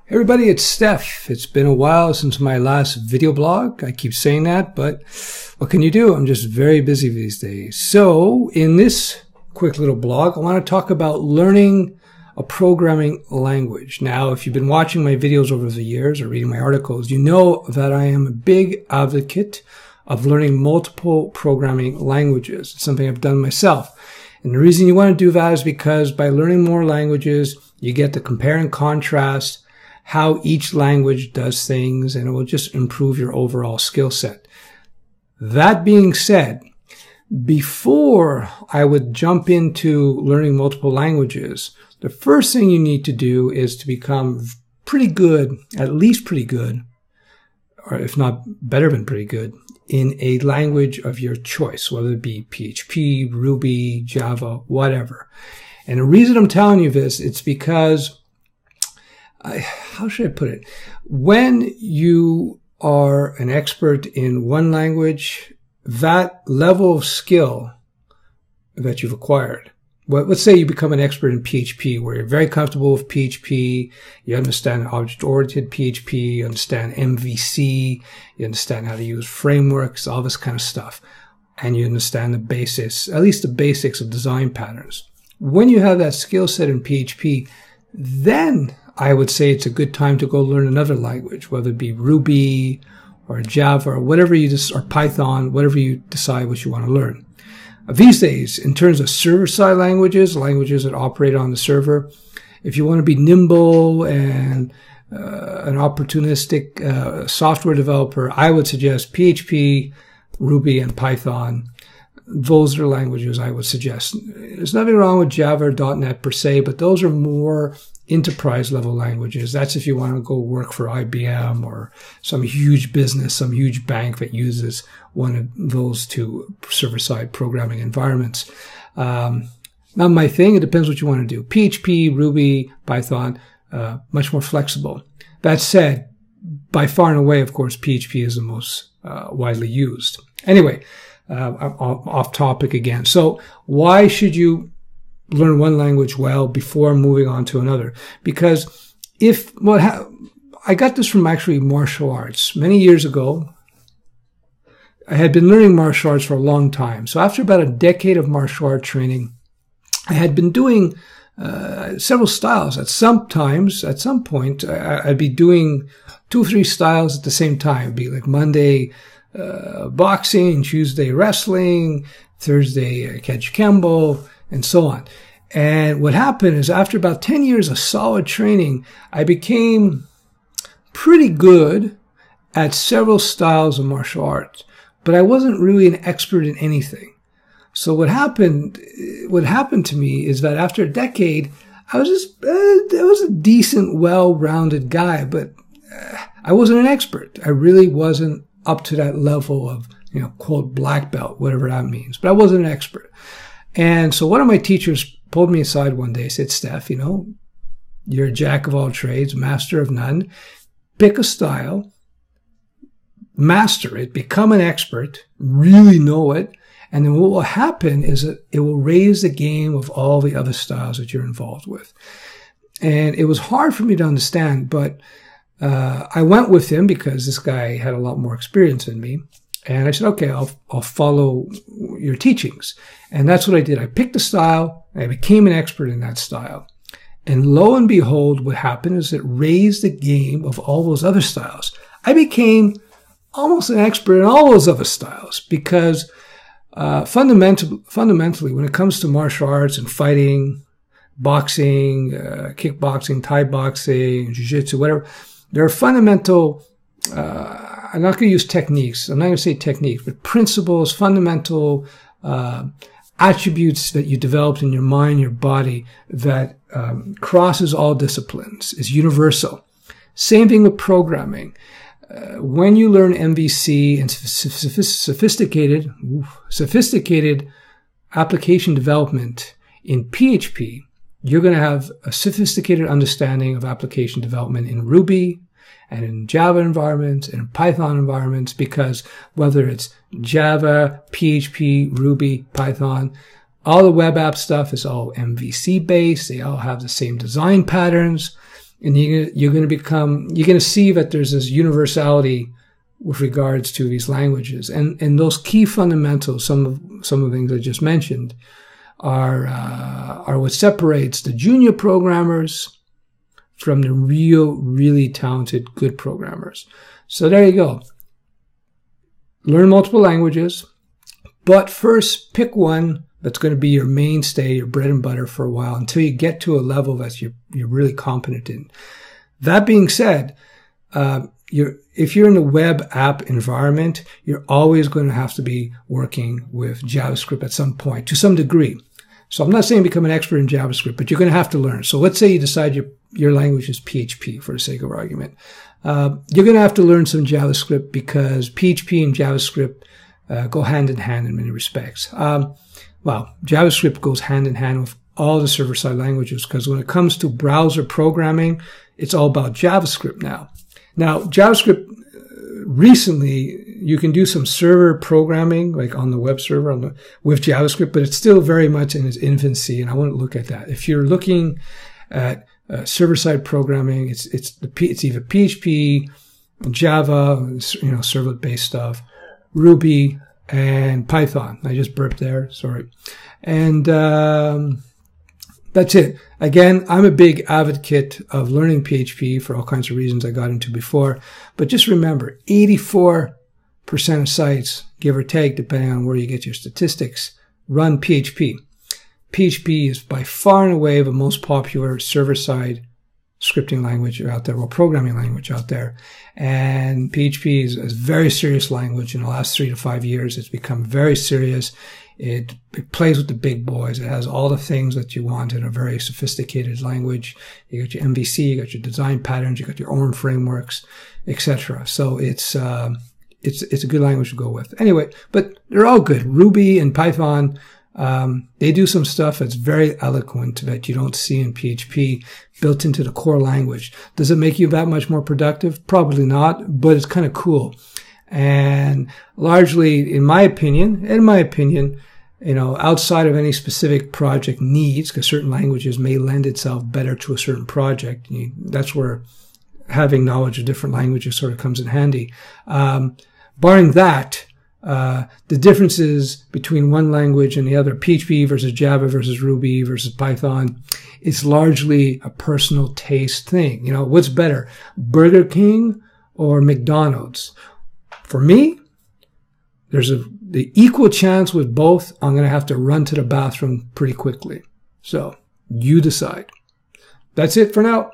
Hey everybody, it's Stef. It's been a while since my last video blog. I keep saying that, but what can you do? I'm just very busy these days. So in this quick little blog, I want to talk about learning a programming language. Now, if you've been watching my videos over the years or reading my articles, you know that I am a big advocate of learning multiple programming languages. It's something I've done myself. And the reason you want to do that is because by learning more languages, you get to compare and contrast how each language does things, and it will just improve your overall skill set. That being said, before I would jump into learning multiple languages, the first thing you need to do is to become pretty good, at least pretty good, or if not better than pretty good, in a language of your choice, whether it be PHP, Ruby, Java, whatever. And the reason I'm telling you this, it's because how should I put it? When you are an expert in one language, that level of skill that you've acquired, well, let's say you become an expert in PHP, where you're very comfortable with PHP, you understand object-oriented PHP, you understand MVC, you understand how to use frameworks, all this kind of stuff, and you understand the basics, at least the basics of design patterns. When you have that skill set in PHP, then I would say it's a good time to go learn another language, whether it be Ruby or Java or whatever or Python, whatever you decide what you want to learn. These days, in terms of server-side languages that operate on the server, if you want to be nimble and an opportunistic software developer, I would suggest PHP, Ruby, and Python. Those are languages I would suggest. There's nothing wrong with Java or .NET per se, but those are more enterprise level languages. That's if you want to go work for IBM or some huge business, some huge bank that uses one of those two server-side programming environments. Not my thing. It depends what you want to do. PHP, Ruby, Python, much more flexible. That said, by far and away, of course, PHP is the most widely used. Anyway, I'm off topic again. So why should you learn one language well before moving on to another? Because I got this from actually martial arts. Many years ago, I had been learning martial arts for a long time. So after about a decade of martial art training, I had been doing several styles. At some point, I'd be doing 2 or 3 styles at the same time. It'd be like Monday boxing, Tuesday wrestling, Thursday catch kembo, and so on. And what happened is after about 10 years of solid training, I became pretty good at several styles of martial arts, but I wasn't really an expert in anything. So what happened to me is that after a decade, I was a decent, well-rounded guy, but I wasn't an expert. I really wasn't up to that level of, quote, black belt, whatever that means, but I wasn't an expert. And so one of my teachers pulled me aside one day and said, Steph, you're a jack of all trades, master of none. Pick a style, master it, become an expert, really know it, and then what will happen is that it will raise the game of all the other styles that you're involved with. And it was hard for me to understand, but I went with him because this guy had a lot more experience than me. And I said, okay, I'll follow your teachings. And that's what I did. I picked a style, and I became an expert in that style. And lo and behold, what happened is it raised the game of all those other styles. I became almost an expert in all those other styles because fundamentally, when it comes to martial arts and fighting, boxing, kickboxing, Thai boxing, jiu-jitsu, whatever, there are fundamental I'm not going to use techniques. I'm not going to say techniques, but principles, fundamental attributes that you developed in your mind, your body, that crosses all disciplines, is universal. Same thing with programming. When you learn MVC and sophisticated application development in PHP, you're going to have a sophisticated understanding of application development in Ruby, and in Java environments, and in Python environments, because whether it's Java, PHP, Ruby, Python, all the web app stuff is all MVC based. They all have the same design patterns. and you're going to see that there's this universality with regards to these languages, and those key fundamentals, some of the things I just mentioned, are what separates the junior programmers from the really talented good programmers. So there you go. Learn multiple languages, but first pick one that's going to be your mainstay, your bread and butter for a while until you get to a level that you're really competent in. That being said, if you're in a web app environment, you're always going to have to be working with JavaScript at some point, to some degree. So I'm not saying become an expert in JavaScript, but you're going to have to learn. So let's say you decide your language is PHP, for the sake of argument. You're going to have to learn some JavaScript because PHP and JavaScript go hand in hand in many respects. Well, JavaScript goes hand in hand with all the server-side languages, because when it comes to browser programming, it's all about JavaScript now. Now, JavaScript, recently, you can do some server programming, like on the web server with JavaScript, but it's still very much in its infancy, and I want to look at that. If you're looking at server-side programming, it's either PHP, Java, servlet-based stuff, Ruby, and Python. I just burped there, sorry. And that's it. Again, I'm a big advocate of learning PHP for all kinds of reasons I got into before. But just remember, 84% of sites, give or take, depending on where you get your statistics, run PHP. PHP is by far and away the most popular server-side scripting language out there, or programming language out there. And PHP is a very serious language. In the last 3 to 5 years, it's become very serious. It plays with the big boys. It has all the things that you want in a very sophisticated language. You got your MVC, you got your design patterns, you got your own frameworks, etc. So it's a good language to go with. Anyway, but they're all good. Ruby and Python, they do some stuff that's very eloquent that you don't see in PHP, built into the core language. Does it make you that much more productive? Probably not, but it's kind of cool. And largely, in my opinion, outside of any specific project needs, because certain languages may lend itself better to a certain project, that's where having knowledge of different languages sort of comes in handy. Barring that, the differences between one language and the other, PHP versus Java versus Ruby versus Python, is largely a personal taste thing. What's better, Burger King or McDonald's? For me, there's the equal chance with both. I'm going to have to run to the bathroom pretty quickly. So you decide. That's it for now.